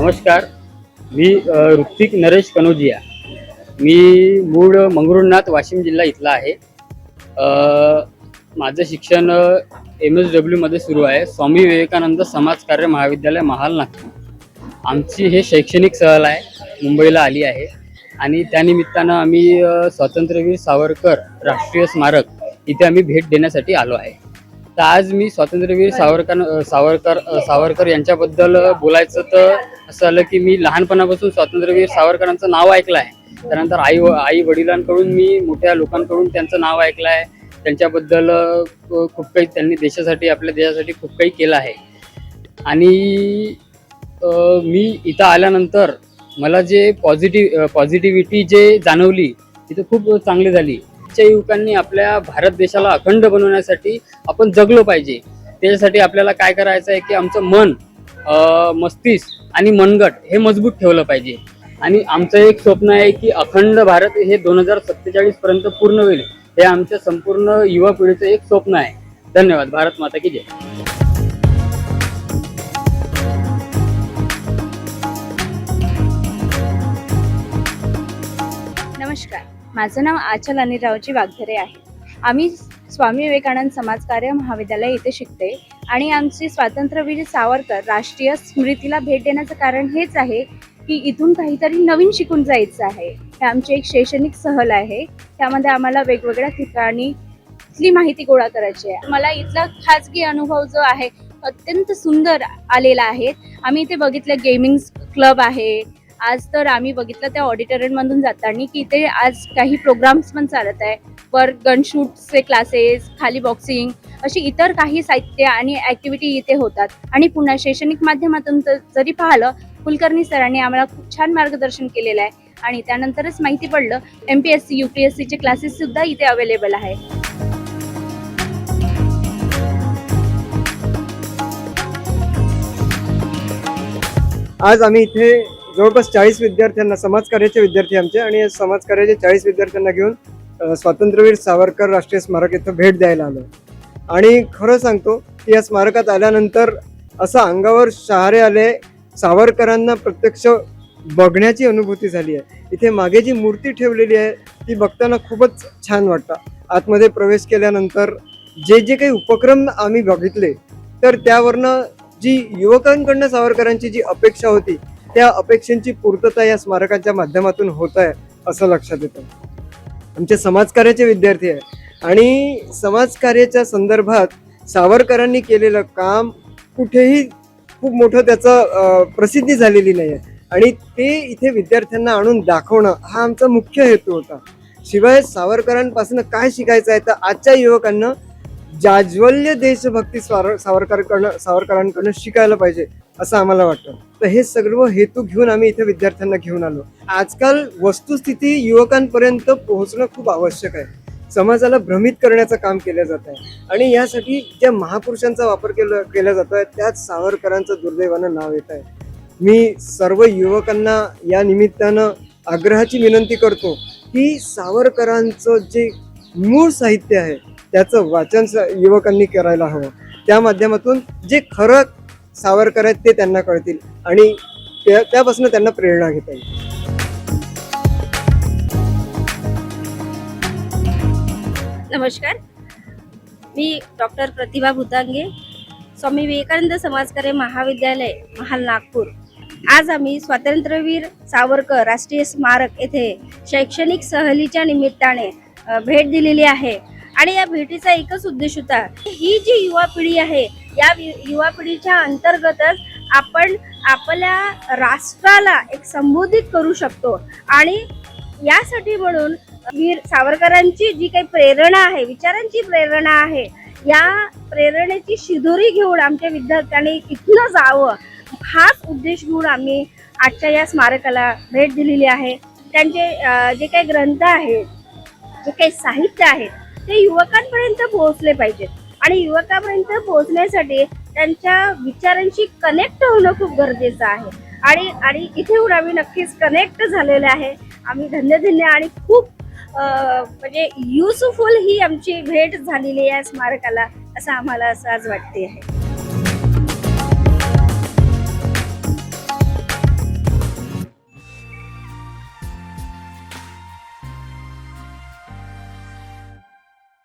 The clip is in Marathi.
नमस्कार. मी ऋत्विक नरेश कनोजिया. मी मूळ मंगरुळनाथ वाशिम जिल्हा इथला आहे. माझं शिक्षण MSW सुरू आहे. स्वामी विवेकानंद समाजकार्य महाविद्यालय महाल नागपूर. आमची हे शैक्षणिक सहल आहे, मुंबईला आली आहे आणि त्यानिमित्तानं आम्ही स्वातंत्र्यवीर सावरकर राष्ट्रीय स्मारक इथे आम्ही भेट देण्यासाठी आलो आहे. तर आज मी स्वातंत्र्यवीर सावरकर यांच्याबद्दल बोलायचं तर असं आलं की मी लहानपणापासून स्वातंत्र्यवीर सावरकरांचं नाव ऐकलं आहे. त्यानंतर आई वडिलांकडून मी मोठ्या लोकांकडून त्यांचं नाव ऐकलं आहे. त्यांच्याबद्दल खूप काही त्यांनी देशासाठी, आपल्या देशासाठी खूप काही केलं आहे. आणि मी इथं आल्यानंतर मला जे पॉझिटिव्हिटी जे जाणवली तिथं खूप चांगली झाली. युवकांनी आपल्या भारत देशाला अखंड बनवण्यासाठी आपण जगलो पाहिजे. त्याच्यासाठी आपल्याला काय करायचं आहे की आमचं मन, मस्तिष्क आणि मनगट हे मजबूत ठेवलं पाहिजे. आणि आमचं एक स्वप्न आहे की अखंड भारत हे 2047 पर्यंत पूर्ण होईल. हे आमच्या संपूर्ण युवा पिढीचं एक स्वप्न आहे. धन्यवाद. भारत माता की जय. नमस्कार, माझं नाव आचल अनिलरावजी वाघधरे आहे. आम्ही स्वामी विवेकानंद समाजकार्य महाविद्यालय इथे शिकते आणि आमची स्वातंत्र्यवीर सावरकर राष्ट्रीय स्मृतीला भेट देण्याचं कारण हेच आहे की इथून काहीतरी नवीन शिकून जायचं आहे. हे आमची एक शैक्षणिक सहल आहे. त्यामध्ये आम्हाला वेगवेगळ्या ठिकाणी इथली माहिती गोळा करायची आहे. मला इथला खाजगी अनुभव जो आहे अत्यंत सुंदर आलेला आहे. आम्ही इथे बघितलं गेमिंग क्लब आहे. आज तर आम्ही बघितलं त्या ऑडिटोरियममधून जाताना की इथे आज काही प्रोग्राम्स पण चालत आहे. वर गनशूटचे क्लासेस, खाली बॉक्सिंग, अशी इतर काही साहित्य आणि ॲक्टिव्हिटी इथे होतात. आणि पुन्हा शैक्षणिक माध्यमातून जरी पाहिलं, कुलकर्णी सरांनी आम्हाला खूप छान मार्गदर्शन केलेलं आहे. आणि त्यानंतरच माहिती पडलं MPSC UPSCचे क्लासेस सुद्धा इथे अवेलेबल आहे. आज आम्ही इथे जवळपास 40 विद्यार्थ्यांना, समाजकार्याचे विद्यार्थी आमचे, आणि या समाजकार्याचे 40 विद्यार्थ्यांना घेऊन स्वातंत्र्यवीर सावरकर राष्ट्रीय स्मारक इथं भेट द्यायला आलो. आणि खरं सांगतो की या स्मारकात आल्यानंतर असं अंगावर शहारे आले. सावरकरांना प्रत्यक्ष बघण्याची अनुभूती झाली आहे. इथे मागे जी मूर्ती ठेवलेली आहे ती बघताना खूपच छान वाटतं. आतमध्ये प्रवेश केल्यानंतर जे काही उपक्रम आम्ही बघितले तर त्यावरनं जी युवकांकडनं सावरकरांची जी अपेक्षा होती त्या अपेक्षांची पूर्तता या स्मारकाच्या माध्यमातून होत आहे असं लक्षात येतं. आमचे समाजकार्याचे विद्यार्थी आहे आणि समाजकार्याच्या संदर्भात सावरकरांनी केलेलं काम कुठेही खूप मोठं त्याचं प्रसिद्धी झालेली नाही आहे. आणि ते इथे विद्यार्थ्यांना आणून दाखवणं हा आमचा मुख्य हेतू होता. शिवाय सावरकरांपासून काय शिकायचं आहे तर आजच्या युवकांना जाज्वल्य देशभक्ती सावरकरांकडनं शिकायला पाहिजे असं आम्हाला वाटतं. तर हे सर्व हेतू घेऊन आम्ही इथे विद्यार्थ्यांना घेऊन आलो. आजकाल वस्तुस्थिती युवकांपर्यंत पोहोचणं खूप आवश्यक आहे. समाजाला भ्रमित करण्याचं काम केलं जात आहे आणि यासाठी ज्या महापुरुषांचा वापर केला जातोय त्याच सावरकरांचं दुर्दैवानं नाव येत आहे. मी सर्व युवकांना या निमित्तानं आग्रहाची विनंती करतो की सावरकरांचं जे मूळ साहित्य आहे त्याचं वाचन युवकांनी करायला हवं. त्या माध्यमातून जे खरं सावरकर आहेत ते त्यांना कळतील आणि त्यापासून त्यांना प्रेरणा घेता येईल. नमस्कार, मी डॉक्टर प्रतिभा भूतांगे, स्वामी विवेकानंद समाजकार्य महाविद्यालय महाल नागपूर. आज आम्ही स्वातंत्र्यवीर सावरकर राष्ट्रीय स्मारक येथे शैक्षणिक सहलीच्या निमित्ताने भेट दिलेली आहे. आणि या भेटीचा एकच उद्देश होता, ही जी युवा पिढी आहे या युवा पिढीच्या अंतर्गतच आपण आपल्या राष्ट्राला एक संबोधित करू शकतो. आणि यासाठी म्हणून वीर सावरकरांची जी काही प्रेरणा आहे, विचारांची प्रेरणा आहे, या प्रेरणेची शिदोरी घेऊन आमच्या विद्यार्थ्यांनी इथनं जावं हाच उद्देश घेऊन आम्ही आजच्या या स्मारकाला भेट दिलेली आहे. त्यांचे जे काही ग्रंथ आहेत, जे काही साहित्य आहे ते युवकांपर्यंत पोहोचले पाहिजेत. आणि युवकांपर्यंत पोहोचण्यासाठी त्यांच्या विचारांशी कनेक्ट होणं खूप गरजेचं आहे. आणि इथे येऊन आम्ही नक्कीच कनेक्ट झालेले आहे. आम्ही धन्य आणि खूप म्हणजे युजफुल ही आमची भेट झालेली आहे स्मारकाला, असं आम्हाला असं आज वाटते आहे.